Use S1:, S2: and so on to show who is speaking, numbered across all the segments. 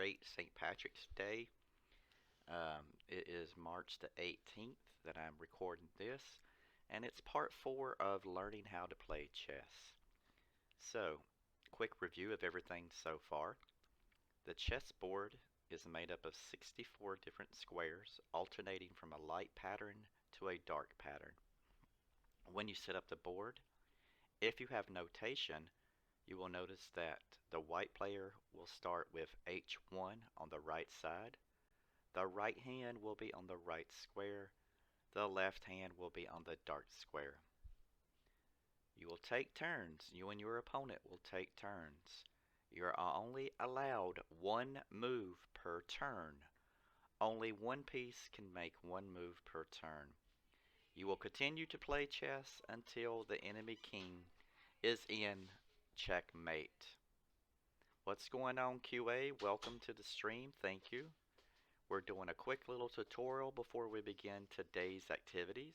S1: great St. Patrick's Day. It is March the 18th that I'm recording this, and it's part 4 of learning how to play chess. So, quick review of everything so far. The chessboard is made up of 64 different squares, alternating from a light pattern to a dark pattern. When you set up the board, if you have notation, you will notice that the white player will start with H1 on the right side. The right hand will be on the right square. The left hand will be on the dark square. You will take turns. You and your opponent will take turns. You are only allowed one move per turn. Only one piece can make one move per turn. You will continue to play chess until the enemy king is in checkmate. What's going on, QA? Welcome to the stream. Thank you. We're doing a quick little tutorial before we begin today's activities.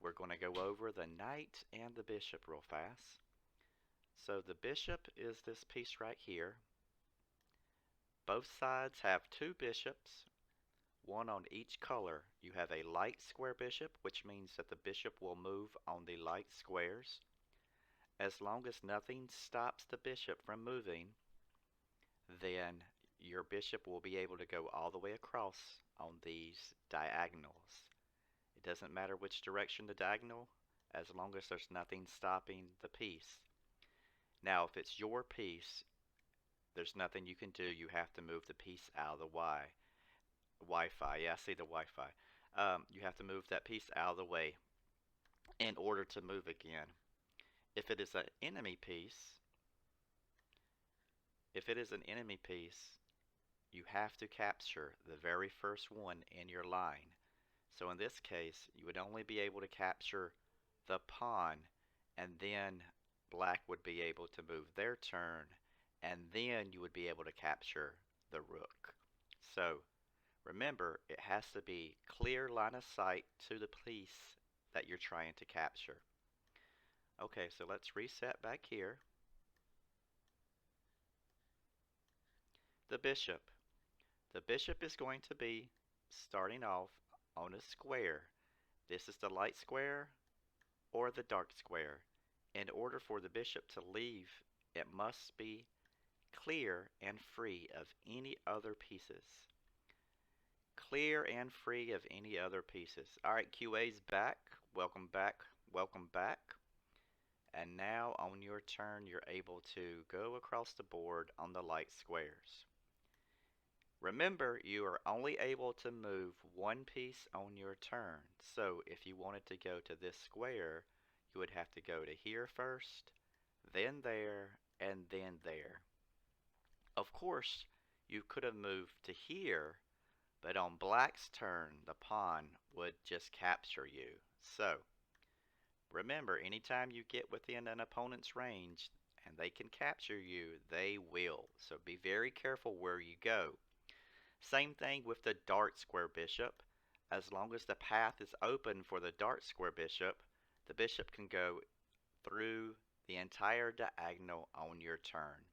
S1: We're going to go over the knight and the bishop real fast. So the bishop is this piece right here. Both sides have two bishops, one on each color. You have a light square bishop, which means that the bishop will move on the light squares. As long as nothing stops the bishop from moving, then your bishop will be able to go all the way across on these diagonals. It doesn't matter which direction the diagonal, as long as there's nothing stopping the piece. Now, if it's your piece, there's nothing you can do. You have to move the piece out of the Wi-Fi. Yeah, I see the Wi-Fi. You have to move that piece out of the way in order to move again. If it is an enemy piece, you have to capture the very first one in your line. So in this case, you would only be able to capture the pawn, and then black would be able to move their turn, and then you would be able to capture the rook. So remember, it has to be clear line of sight to the piece that you're trying to capture. Okay, so let's reset back here. The bishop. The bishop is going to be starting off on a square. This is the light square or the dark square. In order for the bishop to leave, it must be clear and free of any other pieces. Clear and free of any other pieces. Alright, QA's back. Welcome back. Welcome back. And now on your turn, you're able to go across the board on the light squares. Remember, you are only able to move one piece on your turn. So if you wanted to go to this square, you would have to go to here first, then there, and then there. Of course, you could have moved to here, but on black's turn, the pawn would just capture you. So, remember, anytime you get within an opponent's range and they can capture you, they will. So be very careful where you go. Same thing with the dark square bishop. As long as the path is open for the dark square bishop, the bishop can go through the entire diagonal on your turn.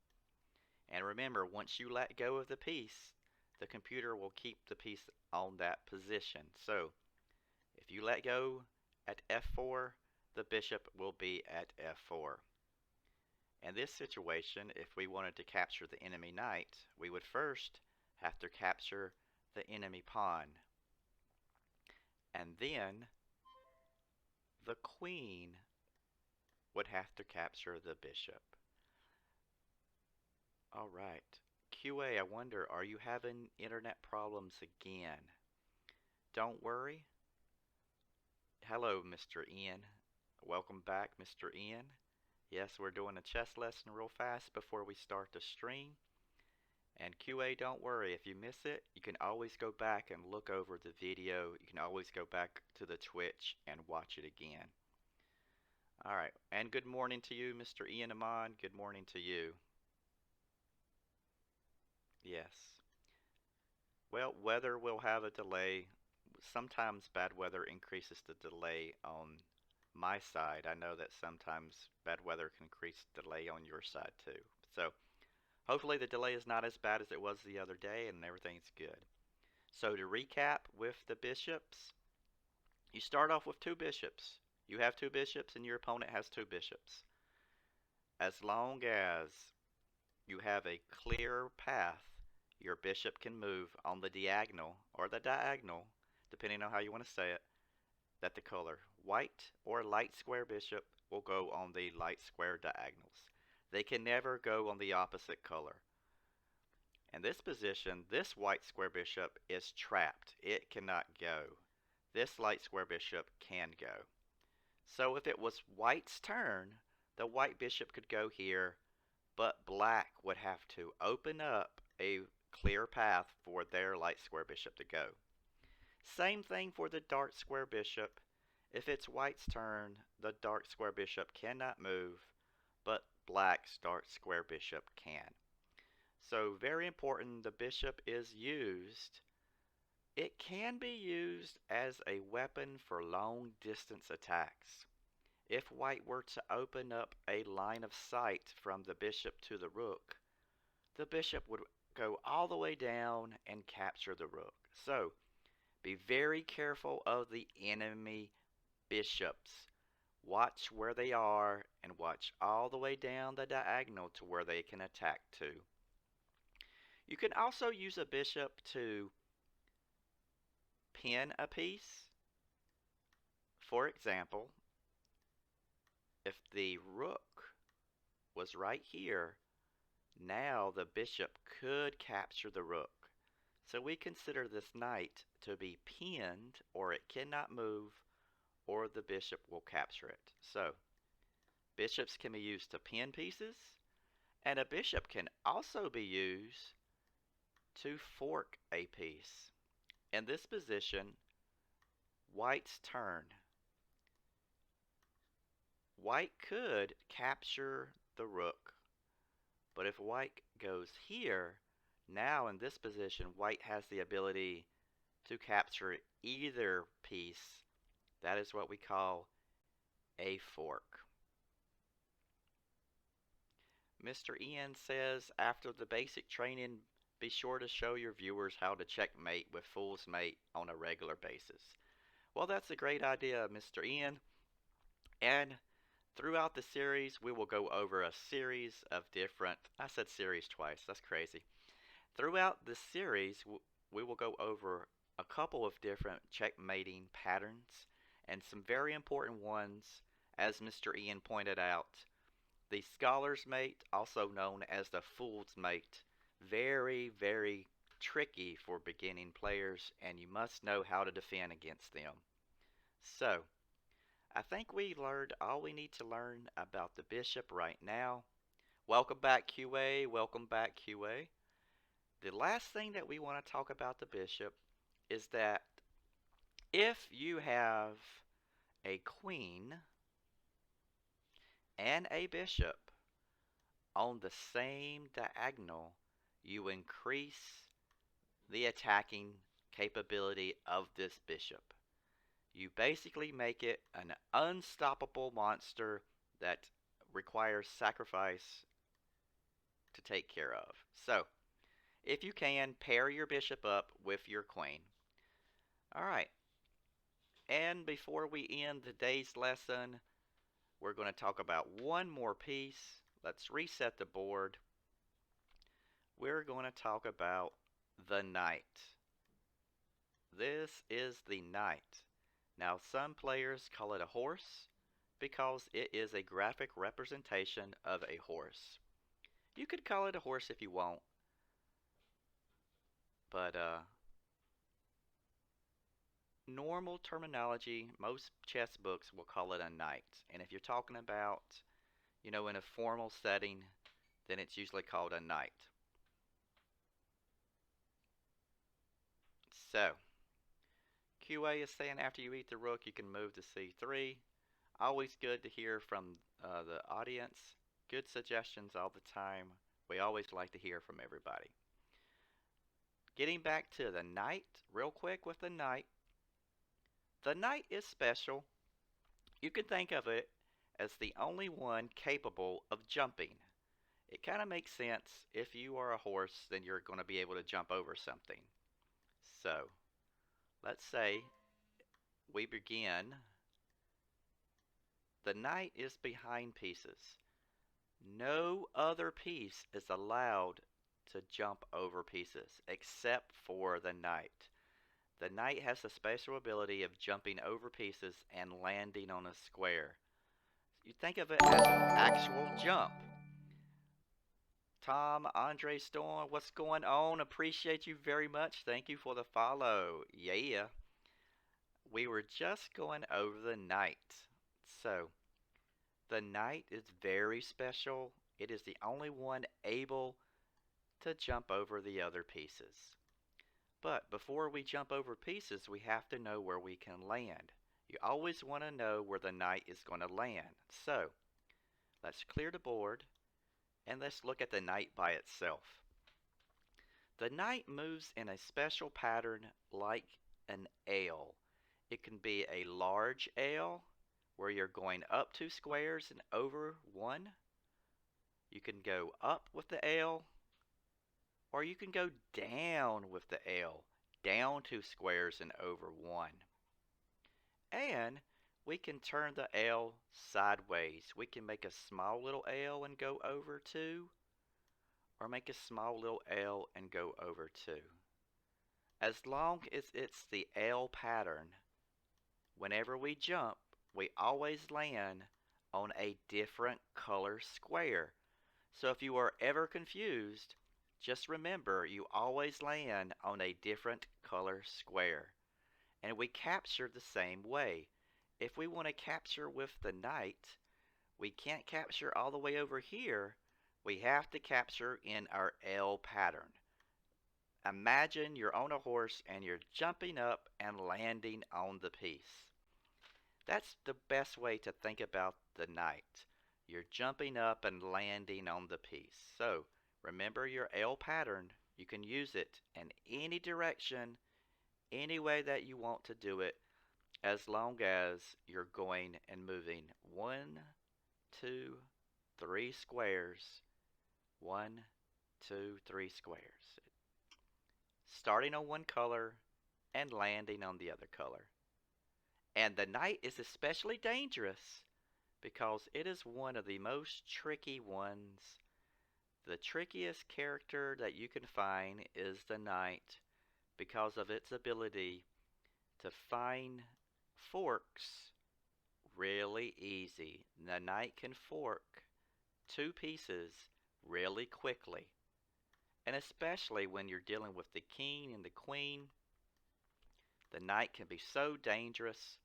S1: And remember, once you let go of the piece, the computer will keep the piece on that position. So, if you let go at F4, the bishop will be at F4. In this situation, if we wanted to capture the enemy knight, we would first have to capture the enemy pawn. And then the queen would have to capture the bishop. Alright. QA, I wonder, are you having internet problems again? Don't worry. Hello, Mr. Ian. Welcome back, Mr. Ian. Yes, we're doing a chess lesson real fast before we start the stream. And QA, don't worry, if you miss it, you can always go back and look over the video. You can always go back to the Twitch and watch it again. Alright, and good morning to you, Mr. Ian Amon. Good morning to you. Yes. Well, weather will have a delay. Sometimes bad weather increases the delay on my side. I know that sometimes bad weather can increase delay on your side too. So Hopefully the delay is not as bad as it was the other day and everything's good. So to recap with the bishops, you start off with two bishops. You have two bishops and your opponent has two bishops. As long as you have a clear path, your bishop can move on the diagonal or the diagonal, depending on how you want to say it, that the color white or light square bishop will go on the light square diagonals. They can never go on the opposite color. In this position, this white square bishop is trapped. It cannot go. This light square bishop can go. So if it was white's turn, the white bishop could go here, but black would have to open up a clear path for their light square bishop to go. Same thing for the dark square bishop. If it's white's turn, the dark square bishop cannot move, but black's dark square bishop can. So very important, the bishop is used. It can be used as a weapon for long distance attacks. If white were to open up a line of sight from the bishop to the rook, the bishop would go all the way down and capture the rook. So be very careful of the enemy bishops. Watch where they are and watch all the way down the diagonal to where they can attack to. You can also use a bishop to pin a piece. For example, if the rook was right here, now the bishop could capture the rook. So we consider this knight to be pinned, or it cannot move, or the bishop will capture it. So bishops can be used to pin pieces, and a bishop can also be used to fork a piece. In this position, white's turn. White could capture the rook, but if white goes here, now in this position, white has the ability to capture either piece. That is what we call a fork. Mr. Ian says, after the basic training, be sure to show your viewers how to checkmate with fool's mate on a regular basis. Well, that's a great idea, Mr. Ian. And throughout the series, we will go over a series of different, I said series twice, that's crazy. Throughout the series, we will go over a couple of different checkmating patterns and some very important ones, as Mr. Ian pointed out. The scholar's mate, also known as the fool's mate, very, very tricky for beginning players, and you must know how to defend against them. So, I think we learned all we need to learn about the bishop right now. Welcome back, QA. Welcome back, QA. The last thing that we want to talk about the bishop is that if you have a queen and a bishop on the same diagonal, you increase the attacking capability of this bishop. You basically make it an unstoppable monster that requires sacrifice to take care of. So, if you can, pair your bishop up with your queen. Alright, and before we end today's lesson, we're going to talk about one more piece. Let's reset the board. We're going to talk about the knight. This is the knight. Now, some players call it a horse because it is a graphic representation of a horse. You could call it a horse if you want, but normal terminology, most chess books will call it a knight. And if you're talking about, in a formal setting, then it's usually called a knight. So, QA is saying after you eat the rook, you can move to c3. Always good to hear from the audience. Good suggestions all the time. We always like to hear from everybody. Getting back to the knight, real quick with the knight. The knight is special. You can think of it as the only one capable of jumping. It kind of makes sense. If you are a horse, then you're going to be able to jump over something. So, let's say we begin. The knight is behind pieces. No other piece is allowed to jump over pieces except for the knight. The knight has the special ability of jumping over pieces and landing on a square. You think of it as an actual jump. Tom, Andre Storm, what's going on? Appreciate you very much. Thank you for the follow. Yeah. We were just going over the knight. So, the knight is very special. It is the only one able to jump over the other pieces. But before we jump over pieces, we have to know where we can land. You always want to know where the knight is going to land. So, let's clear the board and let's look at the knight by itself. The knight moves in a special pattern like an L. It can be a large L where you're going up 2 squares and over 1. You can go up with the L, or you can go down with the L, down 2 squares and over 1. And we can turn the L sideways. We can make a small little L and go over 2, or make a small little L and go over 2. As long as it's the L pattern, whenever we jump, we always land on a different color square. So if you are ever confused, just remember you always land on a different color square. And we capture the same way. If we want to capture with the knight, we can't capture all the way over here. We have to capture in our L pattern. Imagine you're on a horse and you're jumping up and landing on the piece. That's the best way to think about the knight. You're jumping up and landing on the piece. So remember your L pattern. You can use it in any direction, any way that you want to do it, as long as you're going and moving 1, 2, 3 squares. 1, 2, 3 squares. Starting on one color and landing on the other color. And the knight is especially dangerous because it is one of the most tricky ones. The trickiest character that you can find is the knight because of its ability to find forks really easy. The knight can fork 2 pieces really quickly. And especially when you're dealing with the king and the queen, the knight can be so dangerous.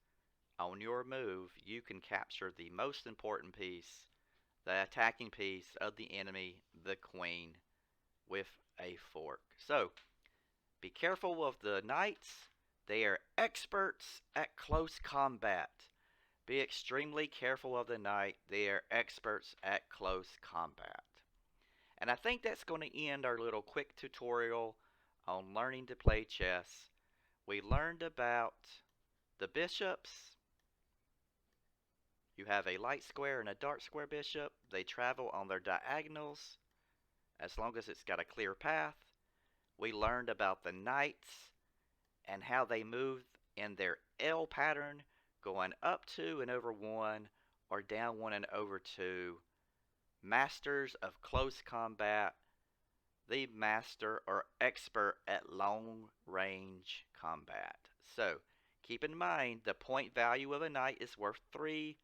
S1: On your move, you can capture the most important piece, the attacking piece of the enemy, the queen, with a fork. So, be careful of the knights. They are experts at close combat. Be extremely careful of the knight. They are experts at close combat. And I think that's going to end our little quick tutorial on learning to play chess. We learned about the bishops. You have a light square and a dark square bishop. They travel on their diagonals as long as it's got a clear path. We learned about the knights and how they move in their L pattern, going up 2 and over 1, or down 1 and over 2. Masters of close combat, the master or expert at long range combat. So, keep in mind the point value of a knight is worth 3,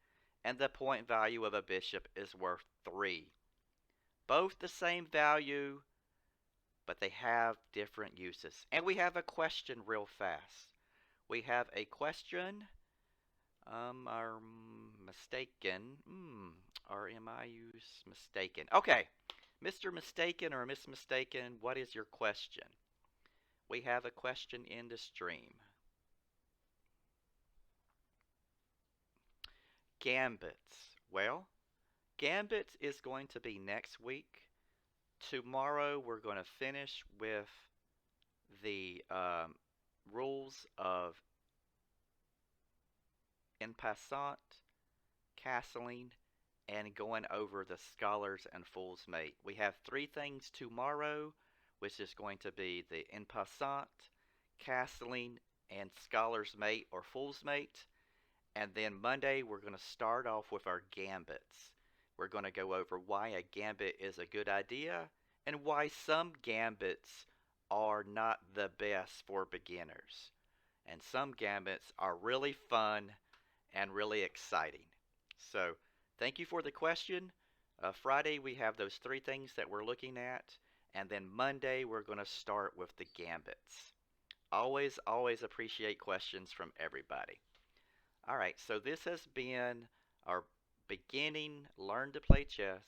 S1: and the point value of a bishop is worth 3. Both the same value, but they have different uses. And we have a question real fast. We have a question. Are mistaken? Or am I mistaken? Okay, Mr. Mistaken or Miss Mistaken, what is your question? We have a question in the stream. Gambits. Well, Gambits is going to be next week. Tomorrow we're going to finish with the rules of en passant, castling, and going over the Scholars and Fool's Mate. We have three things tomorrow, which is going to be the En Passant, Castling, and Scholar's Mate or Fool's Mate. And then Monday, we're going to start off with our Gambits. We're going to go over why a Gambit is a good idea and why some Gambits are not the best for beginners. And some Gambits are really fun and really exciting. So, thank you for the question. Friday, we have those three things that we're looking at. And then Monday, we're going to start with the Gambits. Always appreciate questions from everybody. All right, so this has been our beginning Learn to Play Chess